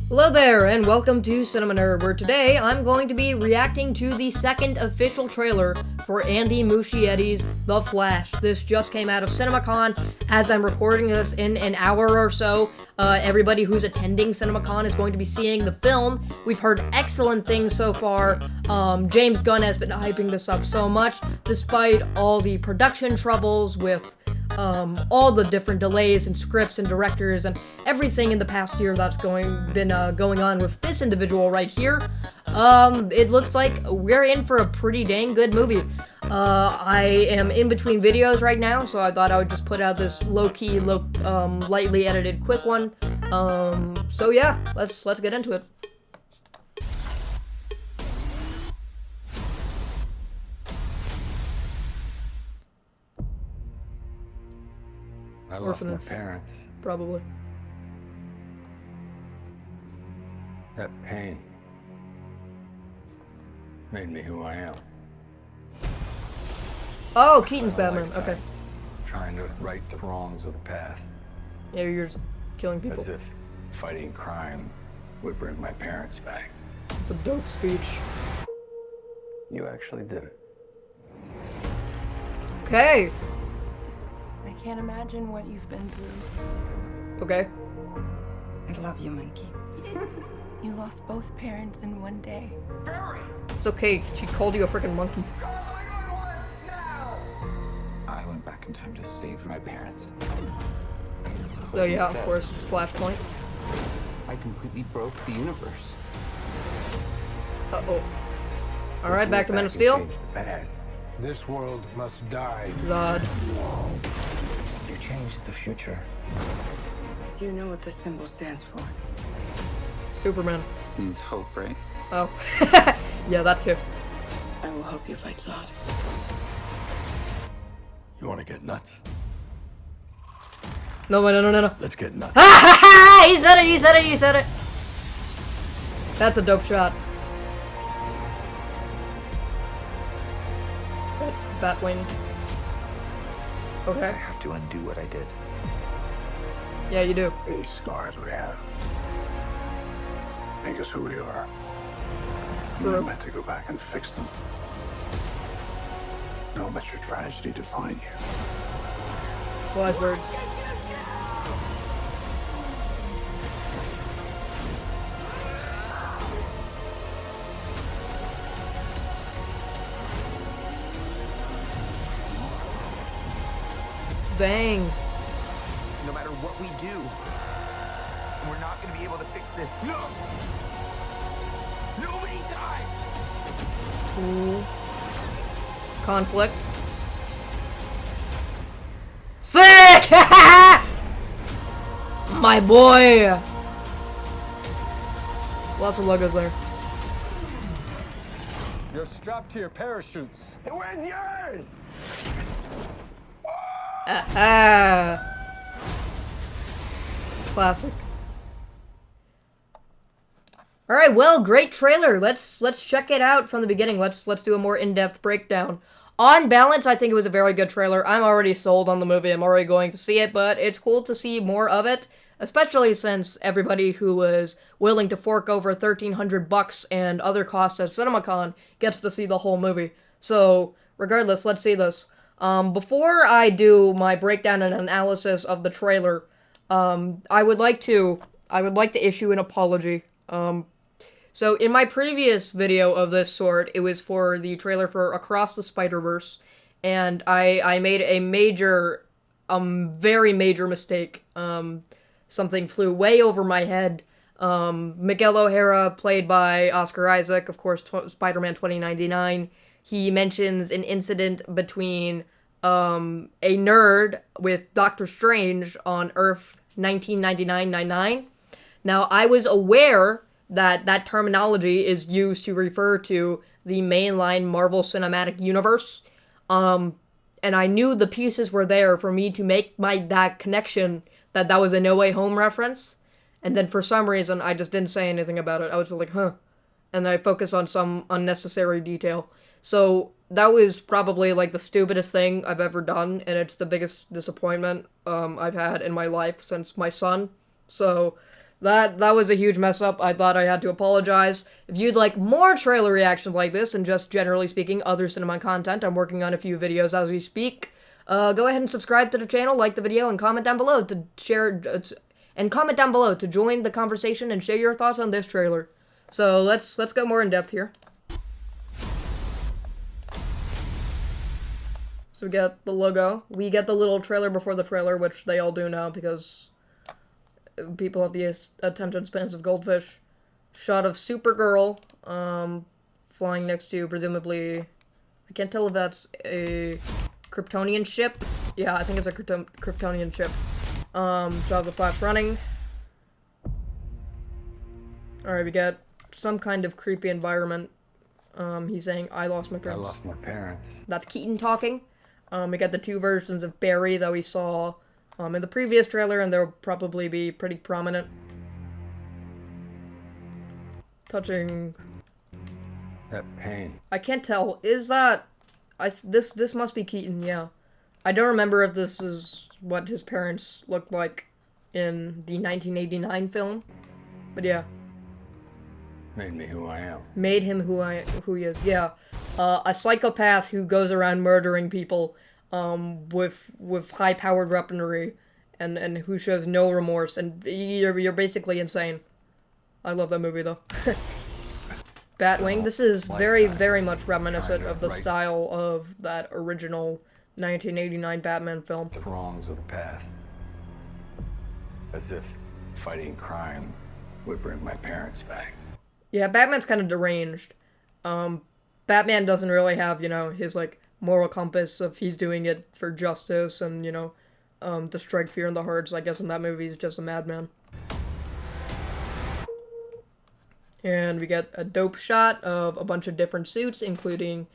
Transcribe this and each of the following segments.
Hello there, and welcome to Cinema Nerd, where today I'm going to be reacting to the second official trailer for Andy Muschietti's The Flash. This just came out of CinemaCon. As I'm recording this in an hour or so, everybody who's attending CinemaCon is going to be seeing the film. We've heard excellent things so far. James Gunn has been hyping this up so much, despite all the production troubles with all the different delays and scripts and directors and everything in the past year that's been going on with this individual right here. It looks like we're in for a pretty dang good movie. I am in between videos right now, so I thought I would just put out this low-key, lightly edited quick one. So yeah, let's get into it. I lost my parents. Probably. That pain made me who I am. Oh, Keaton's Batman. Okay. Trying to right the wrongs of the past. Yeah, you're just killing people. As if fighting crime would bring my parents back. It's a dope speech. You actually did it. Okay. I can't imagine what you've been through. Okay. I love you, Monkey. You lost both parents in one day. It's okay. She called you a freaking monkey. I went back in time to save my parents. So yeah, of course, it's Flashpoint. I completely broke the universe. Uh-oh. Alright, back to Man of Steel. Change the past. This world must die. Zod. You changed the future. Do you know what the symbol stands for? Superman. Means hope, right? Oh. Yeah, that too. I will help you fight Zod. You want to get nuts? No. Let's get nuts. He said it! That's a dope shot. Batwing. I Okay. have to undo what I did. Yeah, you do. These scars we have make us who we are. True. We're meant to go back and fix them. Don't let your tragedy define you. Wise words. Dang. No matter what we do, we're not going to be able to fix this. No! Nobody dies! Cool. Conflict. Sick! My boy! Lots of logos there. You're strapped to your parachutes. Where's yours? Classic. All right, well, great trailer. Let's check it out from the beginning. Let's do a more in-depth breakdown. On balance, I think it was a very good trailer. I'm already sold on the movie. I'm already going to see it, but it's cool to see more of it, especially since everybody who was willing to fork over $1,300 and other costs at CinemaCon gets to see the whole movie. So, regardless, let's see this. Before I do my breakdown and analysis of the trailer, I would like to issue an apology. So in my previous video of this sort, it was for the trailer for Across the Spider-Verse, and I made a major, very major mistake. Something flew way over my head. Miguel O'Hara, played by Oscar Isaac, of course, Spider-Man 2099, he mentions an incident between a nerd with Doctor Strange on Earth 1999-99. Now, I was aware that terminology is used to refer to the mainline Marvel Cinematic Universe, and I knew the pieces were there for me to make that connection that was a No Way Home reference, and then for some reason, I just didn't say anything about it. I was just like, huh, and I focused on some unnecessary detail. So that was probably like the stupidest thing I've ever done, and it's the biggest disappointment I've had in my life since my son. So That was a huge mess up. I thought I had to apologize. If you'd like more trailer reactions like this, and just generally speaking, other cinema content, I'm working on a few videos as we speak. Go ahead and subscribe to the channel, like the video, and comment down below to share, and comment down below to join the conversation and share your thoughts on this trailer. So let's go more in depth here. So we get the logo. We get the little trailer before the trailer, which they all do now because people have the attention spans of goldfish. Shot of Supergirl, flying next to, presumably, I can't tell if that's a Kryptonian ship. Yeah, I think it's a Kryptonian ship. Shot of the Flash running. Alright, we get some kind of creepy environment. He's saying, I lost my parents. I lost my parents. That's Keaton talking. We got the two versions of Barry that we saw in the previous trailer, and they'll probably be pretty prominent. Touching... That pain. I can't tell. Is that... This must be Keaton, yeah. I don't remember if this is what his parents looked like in the 1989 film. But yeah. Made me who I am. Made him who he is, yeah. A psychopath who goes around murdering people with high-powered weaponry and who shows no remorse, and you're basically insane. I love that movie, though. Batwing, this is very, very much reminiscent of the style of that original 1989 Batman film. The wrongs of the past. As if fighting crime would bring my parents back. Yeah, Batman's kind of deranged. Batman doesn't really have, you know, his, like, moral compass of he's doing it for justice and, you know, to strike fear in the hearts. I guess in that movie he's just a madman. And we get a dope shot of a bunch of different suits, including,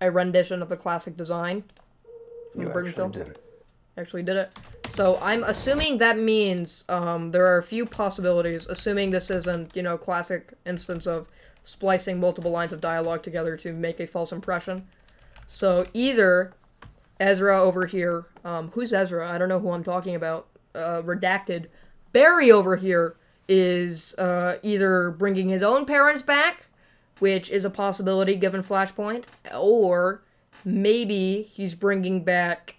a rendition of the classic design from the Burton film. Actually did it. So I'm assuming that means, there are a few possibilities, assuming this isn't, you know, classic instance of splicing multiple lines of dialogue together to make a false impression. So either Ezra over here, who's Ezra? I don't know who I'm talking about. Redacted. Barry over here is either bringing his own parents back, which is a possibility given Flashpoint, or maybe he's bringing back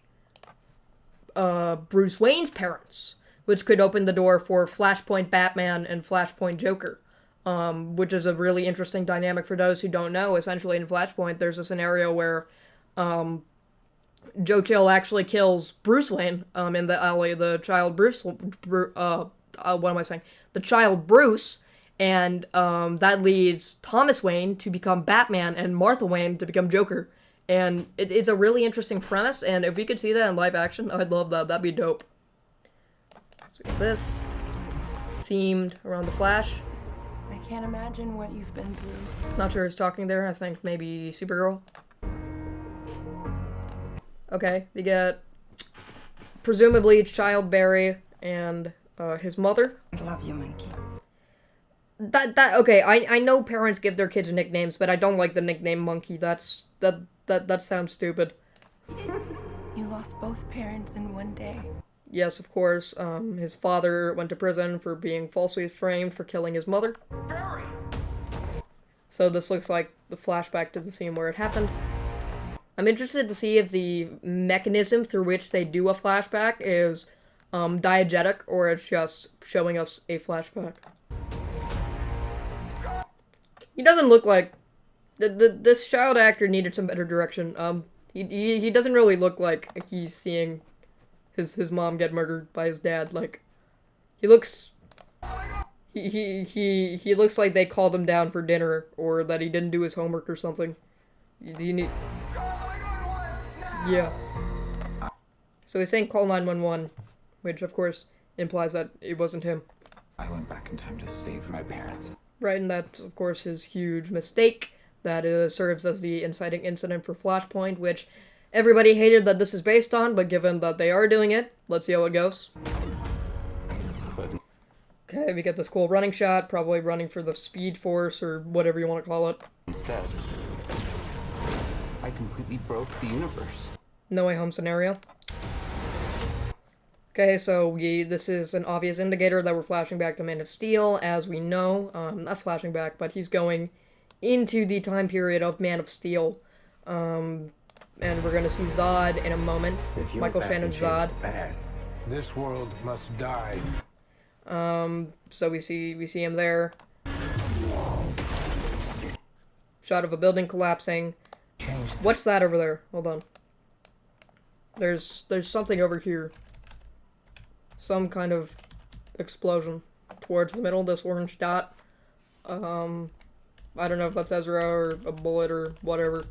Bruce Wayne's parents, which could open the door for Flashpoint Batman and Flashpoint Joker. Which is a really interesting dynamic for those who don't know. Essentially, in Flashpoint, there's a scenario where Joe Chill actually kills Bruce Wayne in the alley, the child Bruce, what am I saying? The child Bruce, and that leads Thomas Wayne to become Batman and Martha Wayne to become Joker. And it's a really interesting premise, and if we could see that in live action, I'd love that. That'd be dope. So we have this. Themed around the Flash. I can't imagine what you've been through. Not sure who's talking there. I think maybe Supergirl. Okay, we get presumably Child Barry and his mother. I love you, Monkey. Okay, I know parents give their kids nicknames, but I don't like the nickname Monkey. That sounds stupid. You lost both parents in one day. Yes, of course. His father went to prison for being falsely framed for killing his mother. Barry! So this looks like the flashback to the scene where it happened. I'm interested to see if the mechanism through which they do a flashback is diegetic or it's just showing us a flashback. He doesn't look like... This child actor needed some better direction. He doesn't really look like he's seeing his mom get murdered by his dad. Like, he looks... He looks like they called him down for dinner, or that he didn't do his homework or something. You need... Yeah. So he's saying call 911, which of course implies that it wasn't him. I went back in time to save my parents. Right, and that's of course his huge mistake. That serves as the inciting incident for Flashpoint, which everybody hated that this is based on, but given that they are doing it, let's see how it goes. Okay, we get this cool running shot, probably running for the Speed Force, or whatever you want to call it. Instead, I completely broke the universe. No Way Home scenario. Okay, so this is an obvious indicator that we're flashing back to Man of Steel, as we know. Not flashing back, but he's going into the time period of Man of Steel. And we're gonna see Zod in a moment. If you Michael went back Shannon and changed Zod. the past, This world must die. So we see him there. Shot of a building collapsing. What's that over there? Hold on. There's something over here. Some kind of explosion towards the middle, this orange dot. I don't know if that's Ezra or a bullet or whatever.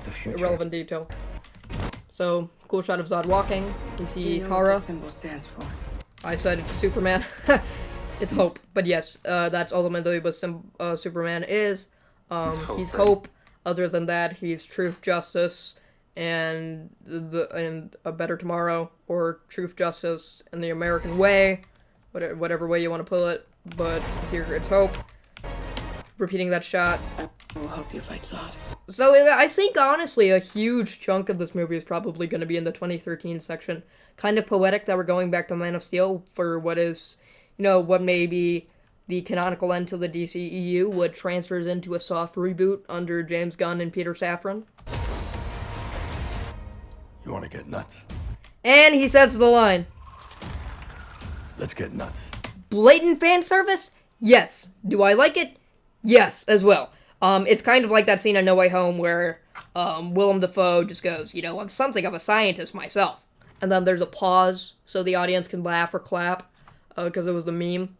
the future. Irrelevant detail. So, cool shot of Zod walking. You Do see you know what Kara. the symbol stands for? I said it's Superman. It's hope. But yes, that's ultimately what Superman is. He's hope. Other than that, he's truth, justice, and a better tomorrow, or truth, justice, and the American way, whatever way you want to put it. But here it's hope. Repeating that shot. I will help you fight Zod. So I think honestly a huge chunk of this movie is probably going to be in the 2013 section. Kind of poetic that we're going back to Man of Steel for what is, what may be the canonical end to the DCEU, what transfers into a soft reboot under James Gunn and Peter Safran. You want to get nuts? And he says the line. Let's get nuts. Blatant fan service? Yes. Do I like it? Yes, as well. It's kind of like that scene in No Way Home where Willem Dafoe just goes, I'm something of a scientist myself. And then there's a pause so the audience can laugh or clap because it was the meme.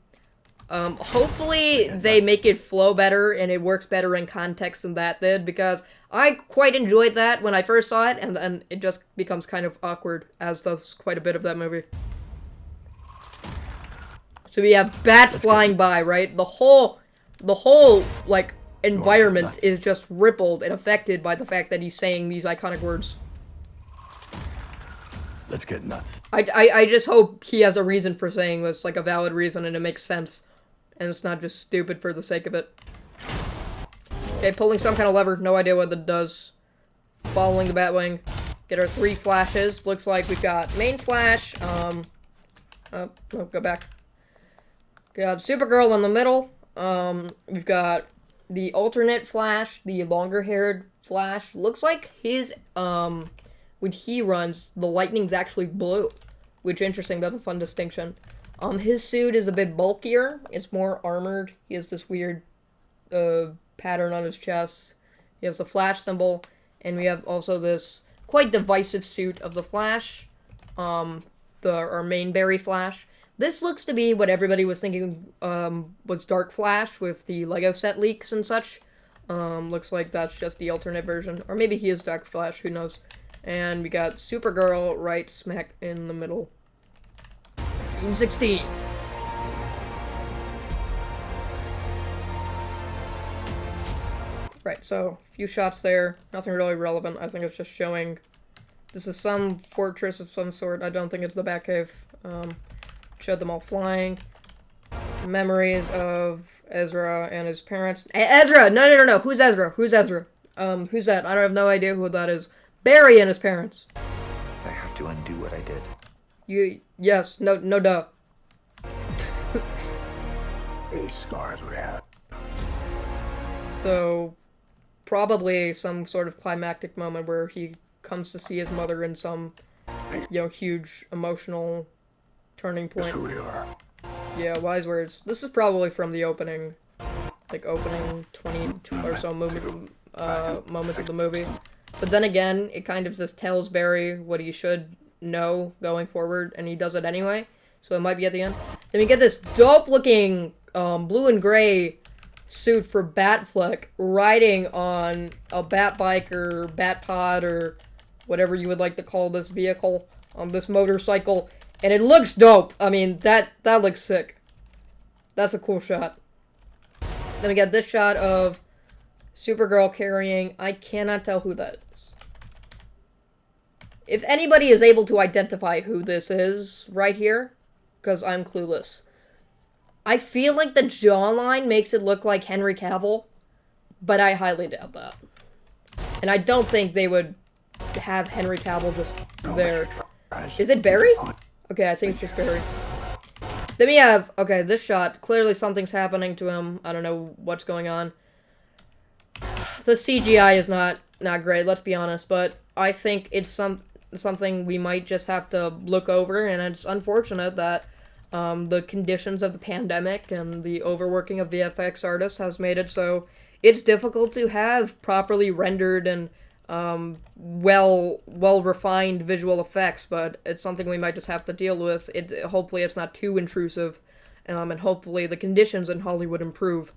Hopefully they make it flow better and it works better in context than that did, because I quite enjoyed that when I first saw it, and then it just becomes kind of awkward, as does quite a bit of that movie. So we have bats flying by, right? The whole like environment is just rippled and affected by the fact that he's saying these iconic words. Let's get nuts. I just hope he has a reason for saying this, like a valid reason, and it makes sense. And it's not just stupid for the sake of it. Okay, pulling some kind of lever. No idea what that does. Following the Batwing. Get our 3 flashes. Looks like we've got main flash. Oh, no, go back. Got Supergirl in the middle. We've got the alternate Flash, the longer-haired Flash. Looks like his, when he runs, the lightning's actually blue. Which, interesting, that's a fun distinction. His suit is a bit bulkier. It's more armored. He has this weird, pattern on his chest. He has the Flash symbol. And we have also this quite divisive suit of the Flash. Our main Barry Flash. This looks to be what everybody was thinking, was Dark Flash with the Lego set leaks and such. Looks like that's just the alternate version. Or maybe he is Dark Flash, who knows. And we got Supergirl right smack in the middle. June 16. Right, so a few shots there. Nothing really relevant. I think it's just showing this is some fortress of some sort. I don't think it's the Batcave. Showed them all flying. Memories of Ezra and his parents. Ezra! No. Who's Ezra? Who's Ezra? Who's that? I have no idea who that is. Barry and his parents. I have to undo what I did. Yes. No, duh. These scars we have. So, probably some sort of climactic moment where he comes to see his mother in some, huge emotional turning point. That's who we are. Yeah, wise words. This is probably from the opening 20 or so moments of the movie. But then again, it kind of just tells Barry what he should know going forward, and he does it anyway. So it might be at the end. Then we get this dope-looking blue and gray suit for Batfleck riding on a bat bike or bat pod or whatever you would like to call this vehicle, this motorcycle. And it looks dope. I mean, that looks sick. That's a cool shot. Then we got this shot of Supergirl carrying... I cannot tell who that is. If anybody is able to identify who this is right here, because I'm clueless. I feel like the jawline makes it look like Henry Cavill, but I highly doubt that. And I don't think they would have Henry Cavill just there. Is it Barry? Okay, I think it's just Barry. Then we have, okay, this shot. Clearly something's happening to him. I don't know what's going on. The CGI is not great, let's be honest, but I think it's something we might just have to look over, and it's unfortunate that the conditions of the pandemic and the overworking of VFX artists has made it so it's difficult to have properly rendered and well refined visual effects, but it's something we might just have to deal with. Hopefully it's not too intrusive, and hopefully the conditions in Hollywood improve.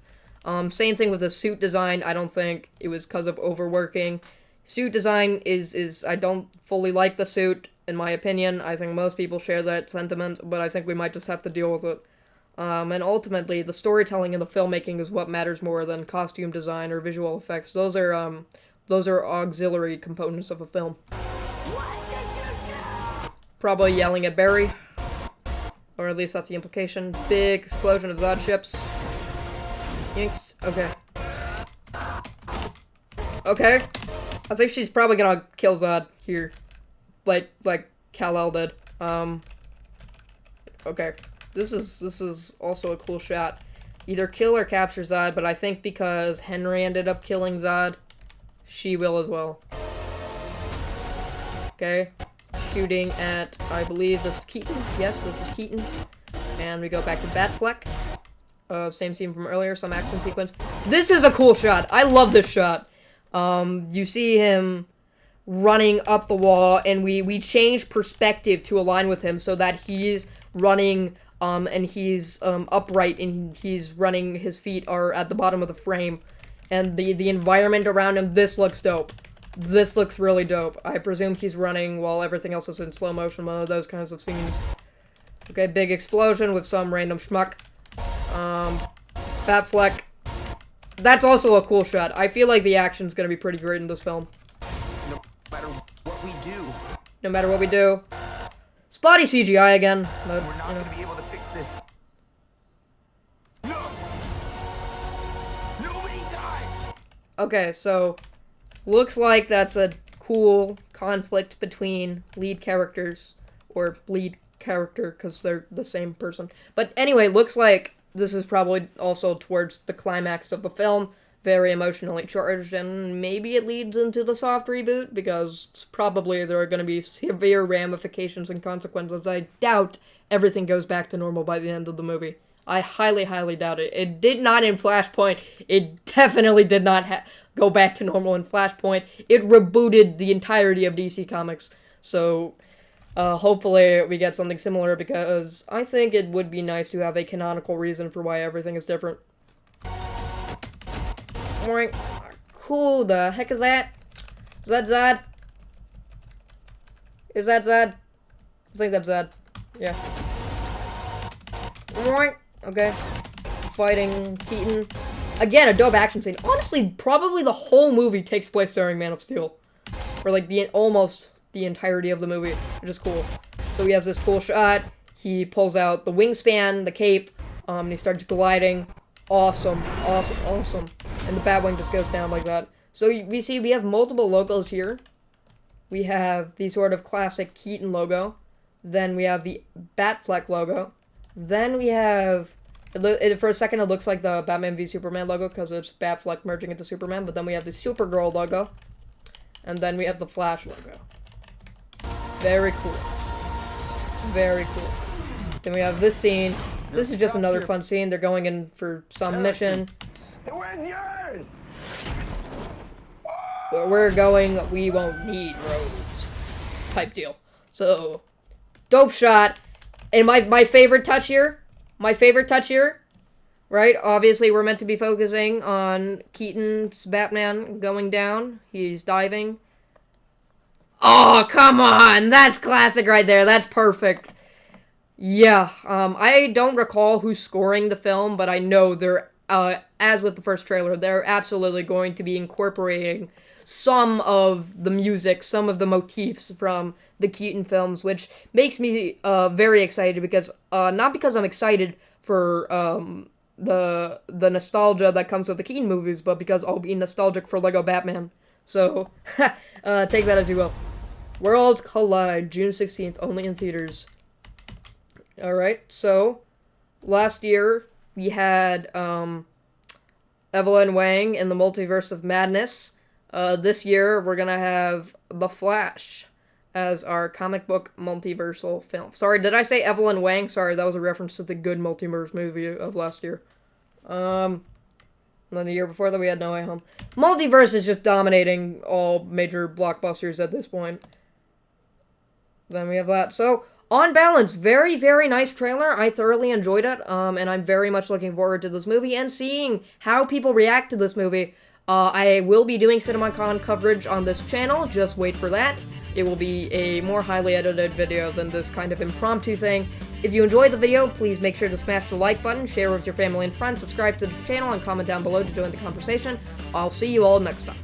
Same thing with the suit design. I don't think it was because of overworking. Suit design is I don't fully like the suit, in my opinion. I think most people share that sentiment, but I think we might just have to deal with it. And ultimately, the storytelling and the filmmaking is what matters more than costume design or visual effects. Those are auxiliary components of a film. Probably yelling at Barry. Or at least that's the implication. Big explosion of Zod ships. Yinks. Okay. Okay. I think she's probably gonna kill Zod here. Like Kal-El did. Okay. This is also a cool shot. Either kill or capture Zod, but I think because Henry ended up killing Zod, she will as well. Okay. Shooting at, I believe this is Keaton. Yes, this is Keaton. And we go back to Batfleck. Same scene from earlier, some action sequence. This is a cool shot. I love this shot. You see him running up the wall, and we change perspective to align with him so that he's running, and he's upright, and he's running, his feet are at the bottom of the frame. And the environment around him, this looks dope. This looks really dope. I presume he's running while everything else is in slow motion, one of those kinds of scenes. Okay, big explosion with some random schmuck. Batfleck. That's also a cool shot. I feel like the action's gonna be pretty great in this film. No matter what we do, No matter what we do. Spotty CGI again. But, we're not going to be able to fix this. No! Nobody dies! Okay, so looks like that's a cool conflict between lead characters, or lead character, because they're the same person. But anyway, looks like this is probably also towards the climax of the film, very emotionally charged, and maybe it leads into the soft reboot, because probably there are going to be severe ramifications and consequences. I doubt everything goes back to normal by the end of the movie. I highly, highly doubt it. It did not in Flashpoint. It definitely did not go back to normal in Flashpoint. It rebooted the entirety of DC Comics. So, hopefully we get something similar, because I think it would be nice to have a canonical reason for why everything is different. Alright. Cool, the heck is that? Is that Zod? Is that Zod? I think that's Zod. Yeah. Alright. Okay. Fighting Keaton. Again, a dope action scene. Honestly, probably the whole movie takes place during Man of Steel. Or like almost the entirety of the movie, which is cool. So he has this cool shot. He pulls out the wingspan, the cape, and he starts gliding. Awesome, awesome, awesome. And the Batwing just goes down like that. So we have multiple logos here. We have the sort of classic Keaton logo. Then we have the Batfleck logo. Then we have, for a second it looks like the Batman v Superman logo because it's Batfleck merging into Superman. But then we have the Supergirl logo. And then we have the Flash logo. Very cool. Very cool. Then we have this scene. This is just another fun scene. They're going in for some mission. Where's yours? Where we're going, we won't need roads. Type deal. So, dope shot. And my favorite touch here, right? Obviously, we're meant to be focusing on Keaton's Batman going down. He's diving. Oh, come on! That's classic right there. That's perfect. Yeah, I don't recall who's scoring the film, but I know they're, as with the first trailer, they're absolutely going to be incorporating some of the music, some of the motifs from the Keaton films, which makes me very excited, because not because I'm excited for the nostalgia that comes with the Keaton movies, but because I'll be nostalgic for Lego Batman. So, take that as you will. Worlds Collide, June 16th, only in theaters. Alright, so last year we had Evelyn Wang in the Multiverse of Madness. This year we're gonna have The Flash as our comic book multiversal film. Sorry, did I say Evelyn Wang? Sorry, that was a reference to the good multiverse movie of last year. And then the year before that we had No Way Home. Multiverse is just dominating all major blockbusters at this point. Then we have that. So, on balance, very, very nice trailer. I thoroughly enjoyed it, and I'm very much looking forward to this movie and seeing how people react to this movie. I will be doing CinemaCon coverage on this channel, just wait for that. It will be a more highly edited video than this kind of impromptu thing. If you enjoyed the video, please make sure to smash the like button, share with your family and friends, subscribe to the channel, and comment down below to join the conversation. I'll see you all next time.